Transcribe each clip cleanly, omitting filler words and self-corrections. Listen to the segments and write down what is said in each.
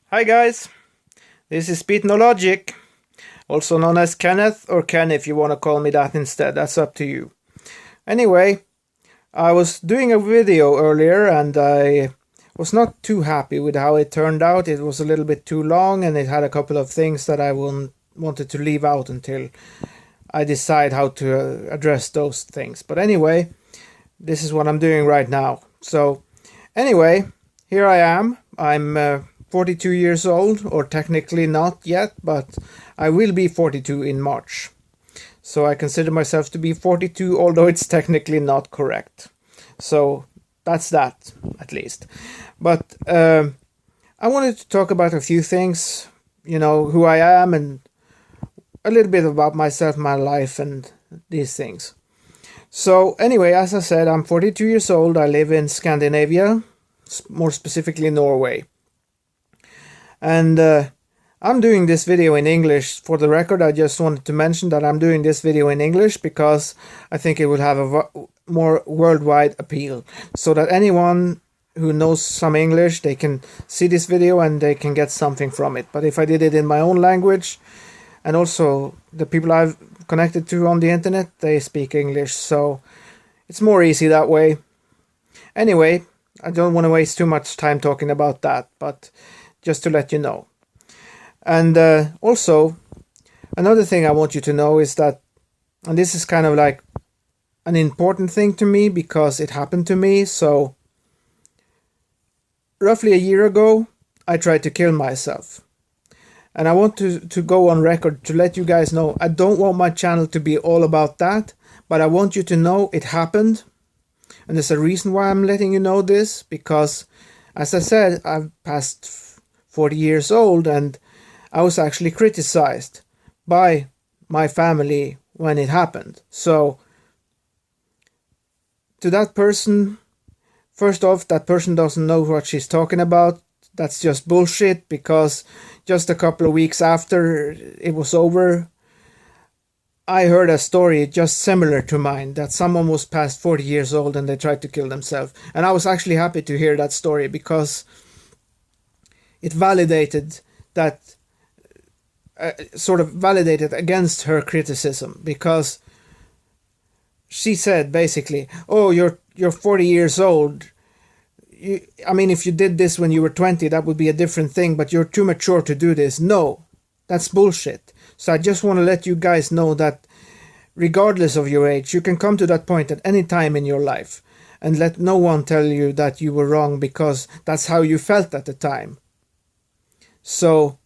Hi guys, this is Pete No Logic, also known as Kenneth or Ken if you want to call me that instead, that's up to you. Anyway, I was doing a video earlier and I was not too happy with how it turned out. It was a little bit too long and it had a couple of things that I wanted to leave out until I decide how to address those things. But anyway, this is what I'm doing right now. So anyway, here I am. I'm 42 years old, or technically not yet, but I will be 42 in March. So I consider myself to be 42, although it's technically not correct. So that's that, at least. But I wanted to talk about a few things, who I am and a little bit about myself, my life, and these things. So anyway, as I said, I'm 42 years old. I live in Scandinavia, more specifically Norway. And I'm doing this video in English. For the record, I just wanted to mention that I'm doing this video in English because I think it would have a more worldwide appeal, so that anyone who knows some English, they can see this video and they can get something from it. But if I did it in my own language, and also the people I've connected to on the internet, they speak English, so it's more easy that way. Anyway, I don't want to waste too much time talking about that, but just to let you know. And also, another thing I want you to know is that, and this is kind of like an important thing to me because it happened to me. So roughly a year ago, I tried to kill myself. And I want to go on record to let you guys know, I don't want my channel to be all about that, but I want you to know it happened. And there's a reason why I'm letting you know this, because as I said, I've passed 40 years old and I was actually criticized by my family when it happened. So to that person, first off, that person doesn't know what she's talking about. That's just bullshit, because just a couple of weeks after it was over, I heard a story just similar to mine, that someone was past 40 years old and they tried to kill themselves. And I was actually happy to hear that story because it validated that, sort of validated against her criticism, because she said basically, oh, you're 40 years old. I mean, if you did this when you were 20, that would be a different thing, but you're too mature to do this. No, that's bullshit. So I just want to let you guys know that regardless of your age, you can come to that point at any time in your life, and let no one tell you that you were wrong because that's how you felt at the time. So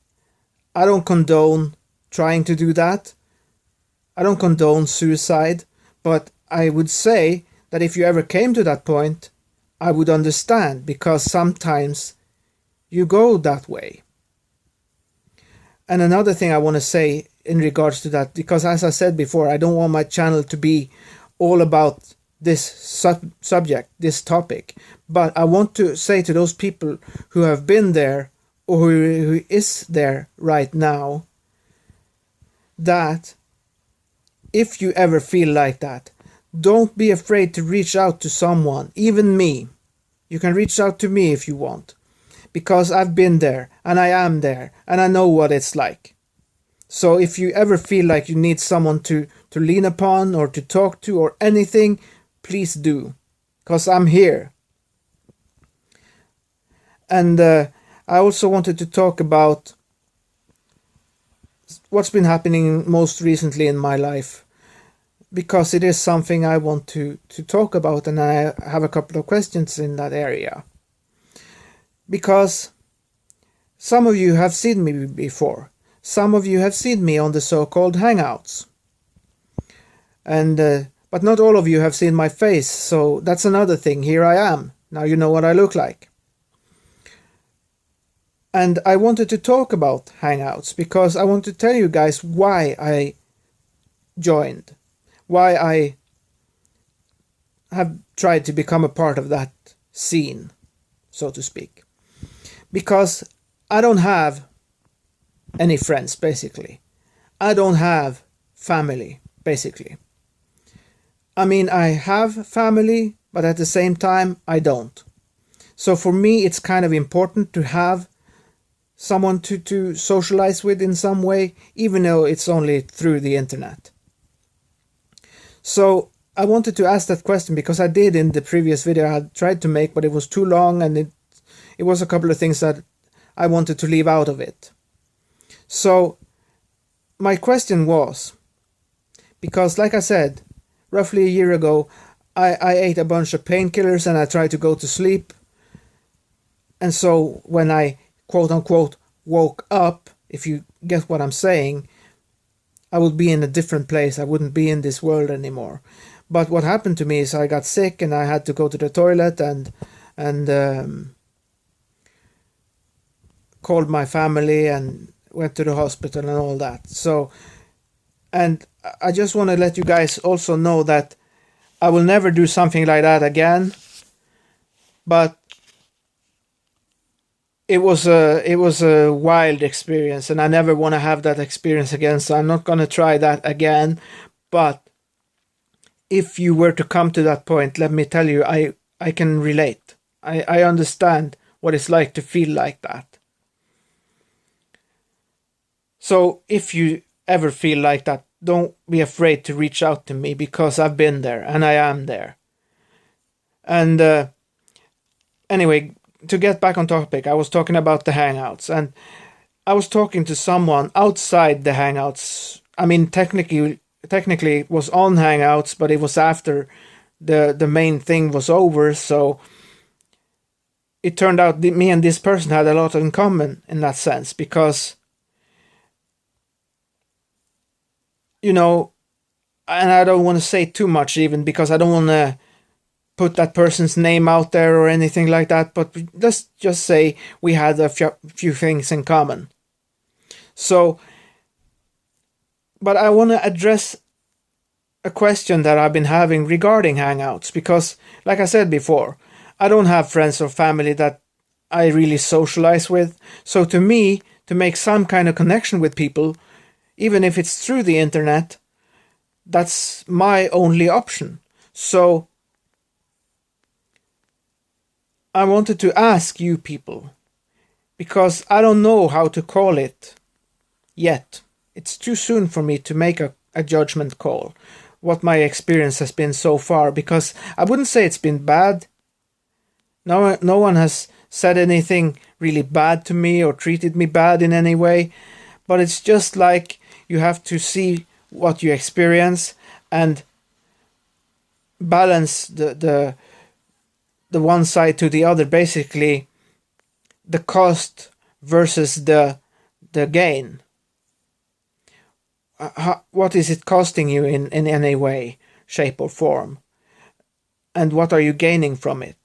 I don't condone trying to do that. I don't condone suicide, but I would say that if you ever came to that point, I would understand, because sometimes you go that way. And another thing I want to say in regards to that, because as I said before, I don't want my channel to be all about this subject, this topic, but I want to say to those people who have been there, or who is there right now, that if you ever feel like that, don't be afraid to reach out to someone, even me. You can reach out to me if you want, because I've been there and I am there and I know what it's like. So if you ever feel like you need someone to lean upon or to talk to or anything, please do, because I'm here. And I also wanted to talk about what's been happening most recently in my life, because it is something I want to talk about, and I have a couple of questions in that area. Because some of you have seen me before. Some of you have seen me on the so-called Hangouts. And but not all of you have seen my face, so that's another thing. Here I am. Now you know what I look like. And I wanted to talk about Hangouts because I want to tell you guys why I joined. Why I have tried to become a part of that scene, so to speak. Because I don't have any friends, basically. I don't have family, basically. I mean, I have family, but at the same time, I don't. So for me, it's kind of important to have someone to socialize with in some way, even though it's only through the internet. So I wanted to ask that question because I did in the previous video I had tried to make, but it was too long and it was a couple of things that I wanted to leave out of it. So my question was, because like I said, roughly a year ago, I ate a bunch of painkillers and I tried to go to sleep. And so when I quote unquote woke up, if you get what I'm saying, I would be in a different place. I wouldn't be in this world anymore. But what happened to me is I got sick and I had to go to the toilet and called my family and went to the hospital and all that. So, and I just want to let you guys also know that I will never do something like that again. But it was a wild experience, and I never want to have that experience again. So I'm not gonna try that again. But if you were to come to that point, let me tell you, I can relate. I understand what it's like to feel like that. So if you ever feel like that, don't be afraid to reach out to me, because I've been there and I am there. And anyway, to get back on topic, I was talking about the Hangouts, and I was talking to someone outside the Hangouts. I mean, technically it was on Hangouts, but it was after the main thing was over. So it turned out me and this person had a lot in common in that sense, because, you know, and I don't want to say too much even, because I don't want to put that person's name out there or anything like that, but let's just say we had a few things in common. So, but I want to address a question that I've been having regarding Hangouts, because like I said before, I don't have friends or family that I really socialize with. So to me, to make some kind of connection with people, even if it's through the internet, that's my only option. So I wanted to ask you people, because I don't know how to call it yet. It's too soon for me to make a judgment call, what my experience has been so far, because I wouldn't say it's been bad. No one has said anything really bad to me or treated me bad in any way, but it's just like you have to see what you experience and balance the one side to the other, basically the cost versus the gain. What is it costing you in any way, shape or form? And what are you gaining from it?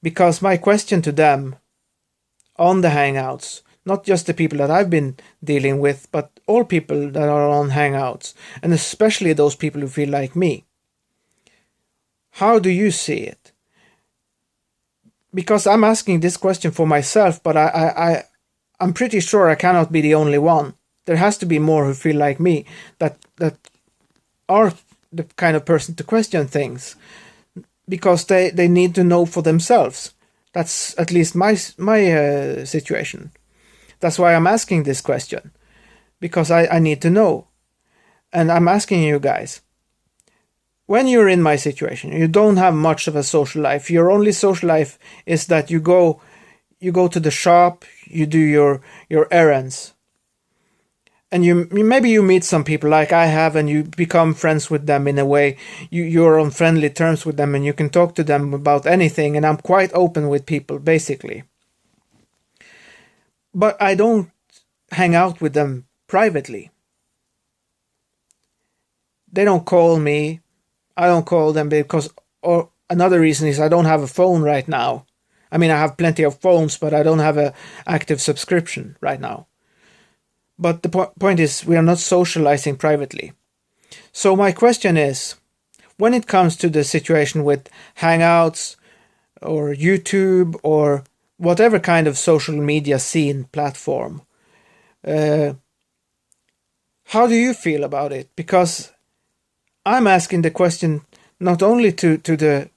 Because my question to them on the Hangouts, not just the people that I've been dealing with, but all people that are on Hangouts, and especially those people who feel like me, how do you see it? Because I'm asking this question for myself, but I'm pretty sure I cannot be the only one. There has to be more who feel like me, that are the kind of person to question things, because they need to know for themselves. That's at least my situation. That's why I'm asking this question, because I need to know. And I'm asking you guys, when you're in my situation, you don't have much of a social life. Your only social life is that you go to the shop, you do your errands, and maybe you meet some people like I have, and you become friends with them in a way. You're on friendly terms with them, and you can talk to them about anything. And I'm quite open with people, basically. But I don't hang out with them privately. They don't call me. I don't call them because, or another reason is I don't have a phone right now. I mean, I have plenty of phones, but I don't have an active subscription right now. But the point is, we are not socializing privately. So my question is, when it comes to the situation with Hangouts or YouTube or whatever kind of social media scene platform, how do you feel about it? Because I'm asking the question not only to the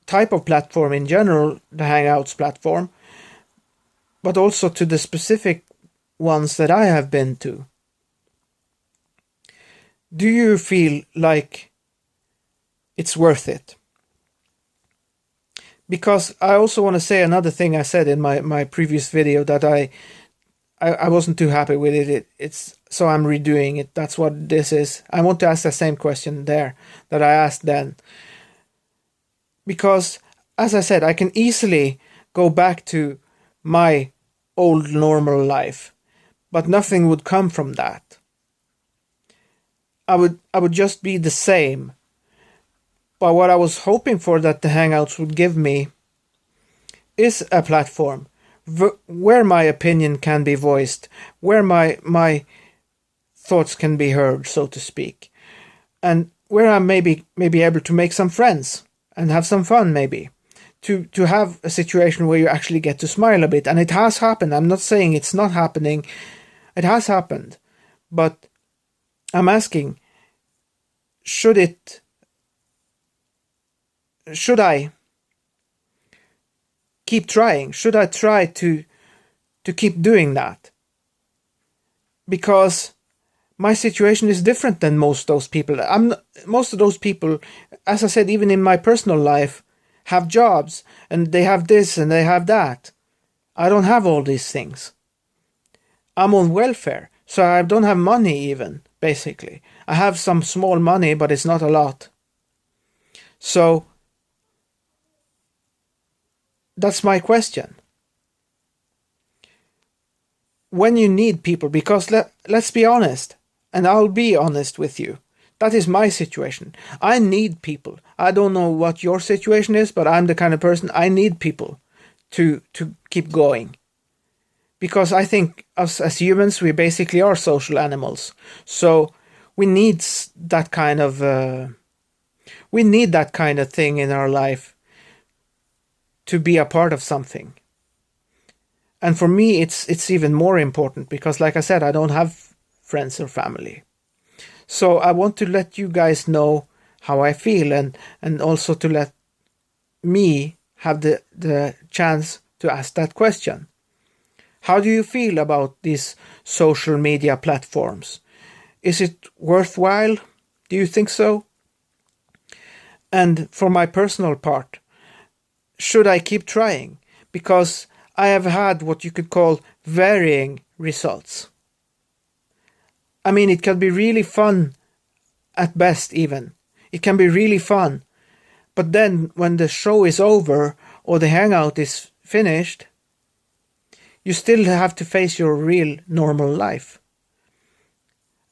type of platform in general, the Hangouts platform, but also to the specific ones that I have been to. Do you feel like it's worth it? Because I also want to say another thing I said in my previous video, that I wasn't too happy with it. So I'm redoing it. That's what this is. I want to ask the same question there that I asked then. Because, as I said, I can easily go back to my old normal life, but nothing would come from that. I would just be the same. But what I was hoping for that the Hangouts would give me is a platform where my opinion can be voiced, where my thoughts can be heard, so to speak, and where I may be able to make some friends and have some fun, maybe to have a situation where you actually get to smile a bit. And it has happened. I'm not saying it's not happening. It has happened. But I'm asking, should I keep trying? Should I try to keep doing that? Because my situation is different than most of those people. Most of those people, as I said, even in my personal life, have jobs and they have this and they have that. I don't have all these things. I'm on welfare, so I don't have money even, basically. I have some small money, but it's not a lot. So that's my question. When you need people, because let's be honest, and I'll be honest with you, that is my situation. I need people. I don't know what your situation is, but I'm the kind of person, I need people to keep going. Because I think us as humans, we basically are social animals. So we need that kind of thing in our life to be a part of something. And for me, it's even more important because, like I said, I don't have friends or family. So I want to let you guys know how I feel, and also to let me have the chance to ask that question. How do you feel about these social media platforms? Is it worthwhile? Do you think so? And for my personal part, should I keep trying? Because I have had what you could call varying results. I mean, it can be really fun at best even. It can be really fun. But then when the show is over or the hangout is finished, you still have to face your real normal life.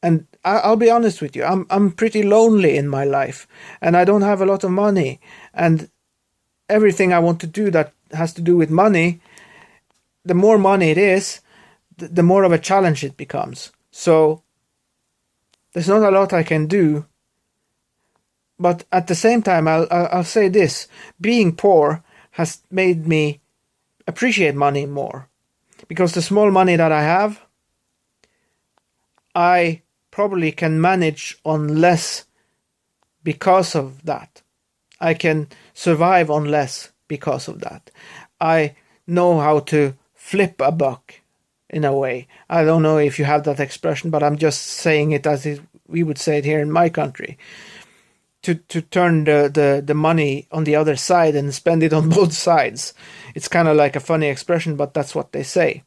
And I'll be honest with you, I'm pretty lonely in my life, and I don't have a lot of money, and everything I want to do that has to do with money, the more money it is, the more of a challenge it becomes. So there's not a lot I can do. But at the same time, I'll say this. Being poor has made me appreciate money more. Because the small money that I have, I probably can manage on less because of that. I can survive on less because of that. I know how to flip a buck in a way. I don't know if you have that expression, but I'm just saying it as we would say it here in my country. To turn the money on the other side and spend it on both sides. It's kind of like a funny expression, but that's what they say.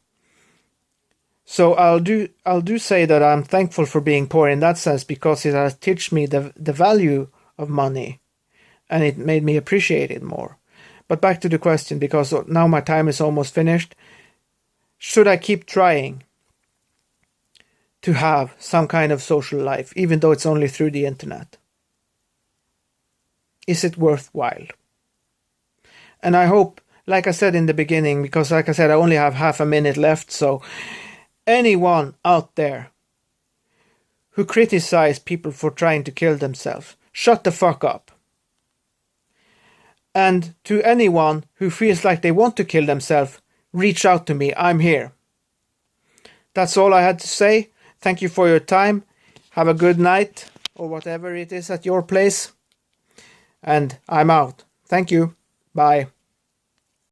So I'll do say that I'm thankful for being poor in that sense, because it has taught me the value of money, and it made me appreciate it more. But back to the question, because now my time is almost finished. Should I keep trying to have some kind of social life, even though it's only through the internet? Is it worthwhile? And I hope, like I said in the beginning, because like I said, I only have half a minute left, so anyone out there who criticize people for trying to kill themselves, shut the fuck up. And to anyone who feels like they want to kill themselves, reach out to me. I'm here. That's all I had to say. Thank you for your time. Have a good night, or whatever it is at your place. And I'm out. Thank you. Bye.